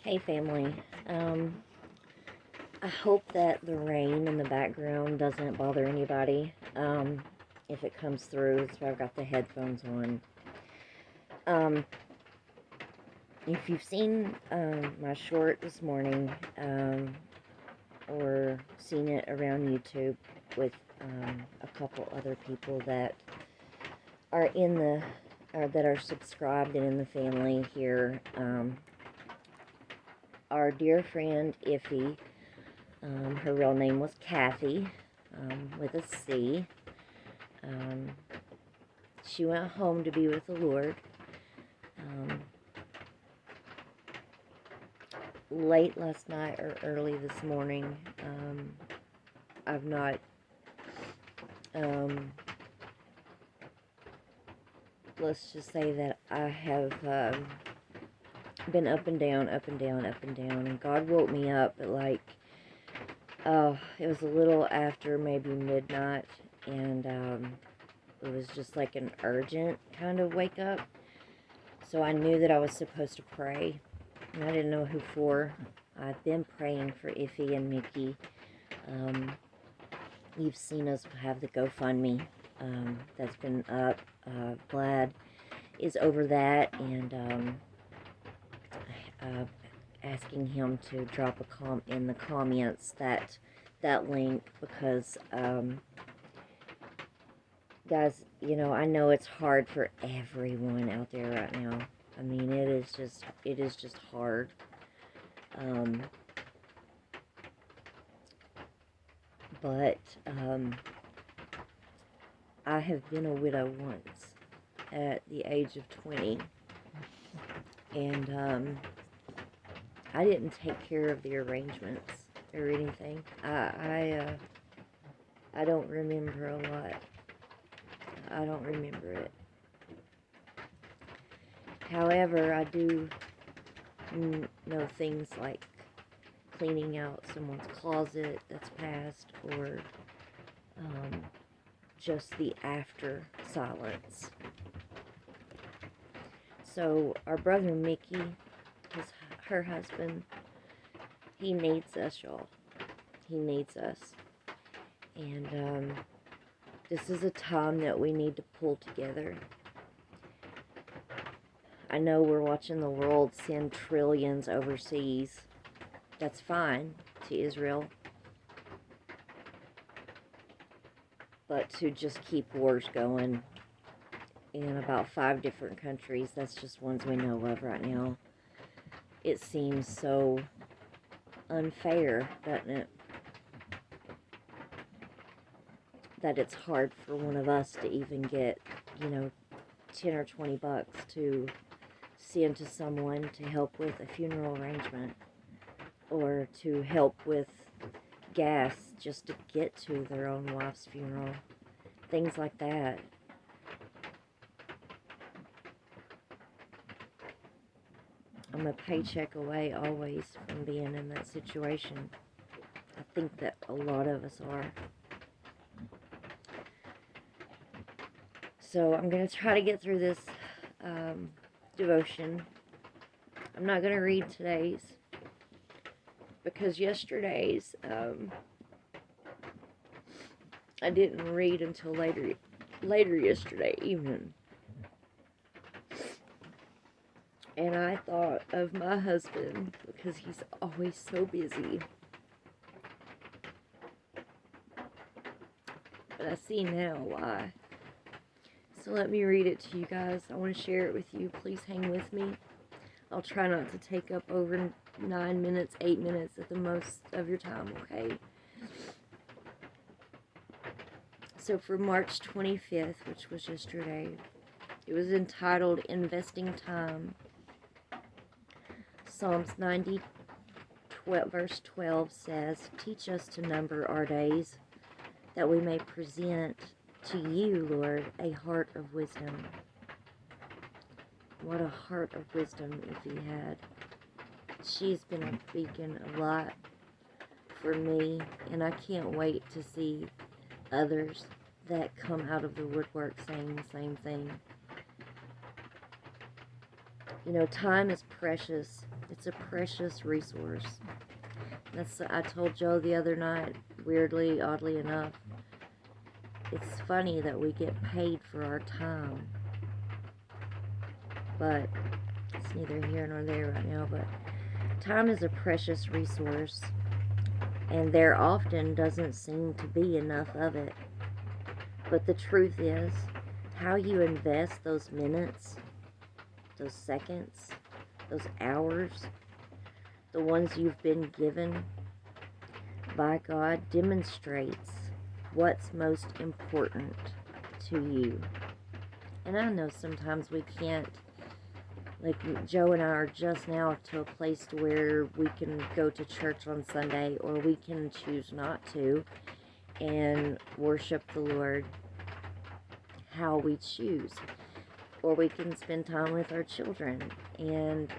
Hey family, I hope that the rain in the background doesn't bother anybody. If it comes through, that's why I've got the headphones on. Um, if you've seen my short this morning, or seen it around YouTube with a couple other people that are in the, or that are subscribed and in the family here, our dear friend Iffy. Her real name was Kathy, with a C. She went home to be with the Lord. Late last night or early this morning. I've not, let's just say that I have been up and down, up and down, up and down, and God woke me up at like, it was a little after maybe midnight, and it was just like an urgent kind of wake up. So I knew that I was supposed to pray, and I didn't know who for. I've been praying for Iffy and Mickey. You've seen us have the GoFundMe that's been up. Vlad is over that, and asking him to drop a in the comments that link, because guys, you know, I know it's hard for everyone out there right now. I mean, it is just hard. But I have been a widow once at the age of 20, and I didn't take care of the arrangements or anything. I don't remember a lot. I don't remember it. However, I do know things like cleaning out someone's closet that's past, or just the after silence. So our brother Mickey, her husband, he needs us, y'all. He needs us. And this is a time that we need to pull together. I know we're watching the world send trillions overseas. That's fine, to Israel. But to just keep wars going in about 5 different countries, that's just ones we know of right now. It seems so unfair, doesn't it? That it's hard for one of us to even get, 10 or 20 bucks to send to someone to help with a funeral arrangement, or to help with gas just to get to their own wife's funeral. Things like that. I'm a paycheck away always from being in that situation. I think that a lot of us are. So I'm going to try to get through this devotion. I'm not going to read today's, because yesterday's I didn't read until later yesterday evening. And I thought of my husband, because he's always so busy. But I see now why. So let me read it to you guys. I want to share it with you. Please hang with me. I'll try not to take up over 9 minutes, 8 minutes at the most of your time, okay? So for March 25th, which was yesterday, it was entitled Investing Time. Psalms 90, verse 12 says, "Teach us to number our days, that we may present to you, Lord, a heart of wisdom." What a heart of wisdom if he had. She's been a beacon a lot for me, and I can't wait to see others that come out of the woodwork saying the same thing. You know, time is precious. It's a precious resource. I told Joe the other night, weirdly, oddly enough, it's funny that we get paid for our time. But it's neither here nor there right now. But time is a precious resource, and there often doesn't seem to be enough of it. But the truth is, how you invest those minutes, those seconds, those hours, the ones you've been given by God, demonstrates what's most important to you. And I know sometimes we can't, like Joe and I are just now to a place to where we can go to church on Sunday, or we can choose not to and worship the Lord how we choose, or we can spend time with our children. And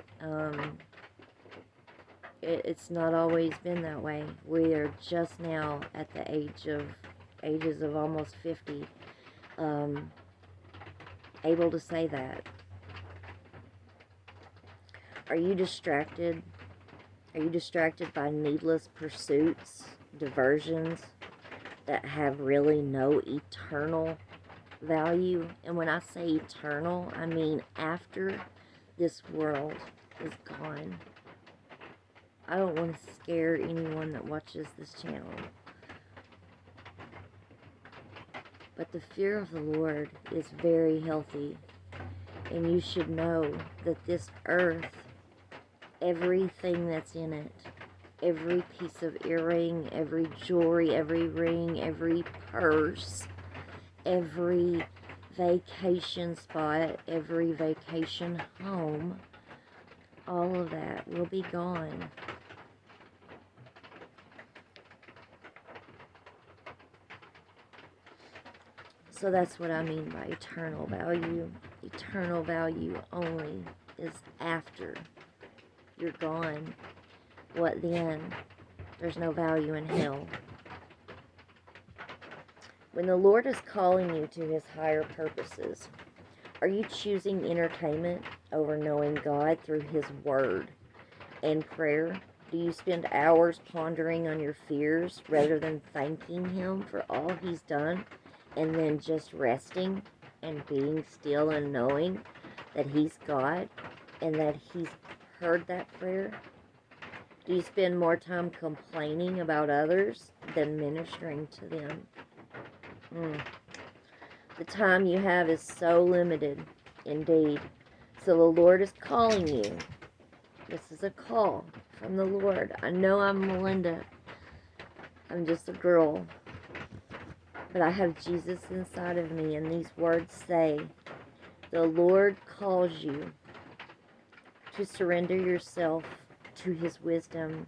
it's not always been that way. We are just now at the ages of almost 50, able to say that. Are you distracted? Are you distracted by needless pursuits, diversions that have really no eternal value? And when I say eternal, I mean after this world is gone. I don't want to scare anyone that watches this channel, but the fear of the Lord is very healthy, and you should know that this earth, everything that's in it, every piece of earring, every jewelry, every ring, every purse, every vacation spot, every vacation home, all of that will be gone. So that's what I mean by eternal value. Eternal value only is after you're gone. What then? There's no value in hell. When the Lord is calling you to His higher purposes, are you choosing entertainment over knowing God through His Word and prayer? Do you spend hours pondering on your fears rather than thanking Him for all He's done, and then just resting and being still and knowing that He's God and that He's heard that prayer? Do you spend more time complaining about others than ministering to them? The time you have is so limited, indeed. So the Lord is calling you. This is a call from the Lord. I know I'm Melinda. I'm just a girl. But I have Jesus inside of me, and these words say, the Lord calls you to surrender yourself to His wisdom,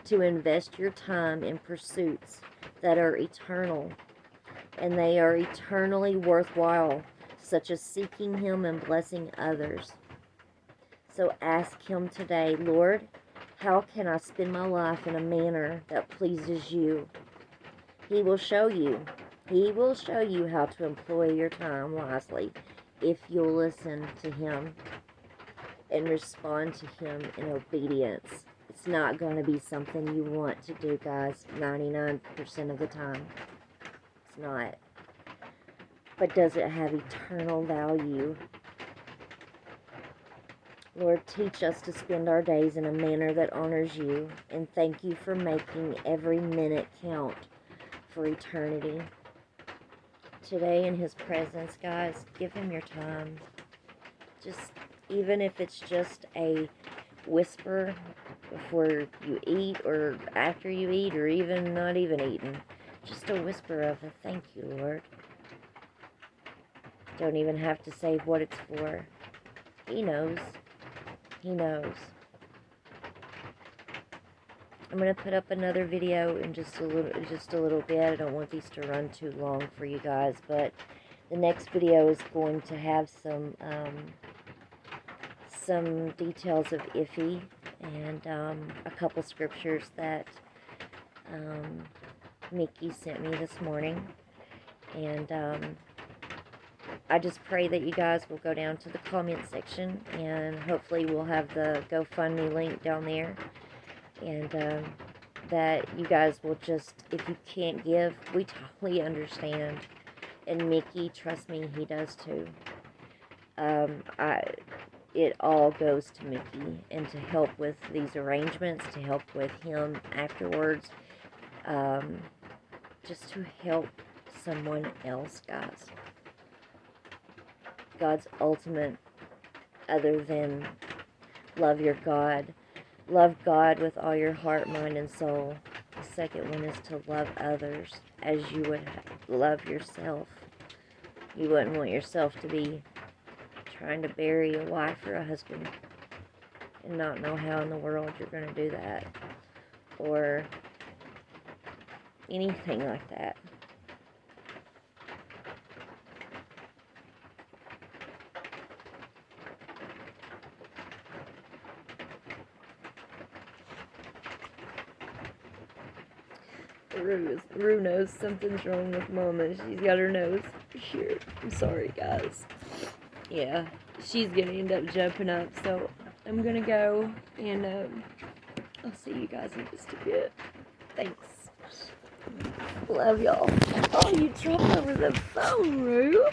to invest your time in pursuits that are eternal, and they are eternally worthwhile, such as seeking Him and blessing others. So ask Him today, Lord, how can I spend my life in a manner that pleases You? He will show you. He will show you how to employ your time wisely if you'll listen to Him and respond to Him in obedience. It's not going to be something you want to do, guys, 99% of the time. It's not. But does it have eternal value? Lord, teach us to spend our days in a manner that honors You, and thank You for making every minute count for eternity. Today in His presence, guys, give Him your time. Just, even if it's just a whisper before you eat or after you eat, or even not even eating, just a whisper of a thank you, Lord. Don't even have to say what it's for. He knows. He knows. I'm going to put up another video in just a little bit. I don't want these to run too long for you guys, but the next video is going to have some details of Iffy, and a couple scriptures that Mickey sent me this morning, and I just pray that you guys will go down to the comment section, and hopefully we'll have the GoFundMe link down there, and that you guys will just, if you can't give, we totally understand. And Mickey, trust me, he does too. It all goes to Mickey, and to help with these arrangements, to help with him afterwards, just to help someone else, guys. God's ultimate, other than love your God. Love God with all your heart, mind, and soul. The second one is to love others as you would love yourself. You wouldn't want yourself to be trying to bury a wife or a husband and not know how in the world you're going to do that, or anything like that. Rue knows something's wrong with Mama. She's got her nose here. I'm sorry, guys. Yeah, she's gonna end up jumping up, so I'm gonna go, and I'll see you guys in just a bit. Thanks. Love y'all. Oh, you dropped over the phone, Rue.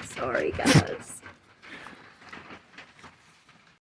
Sorry, guys.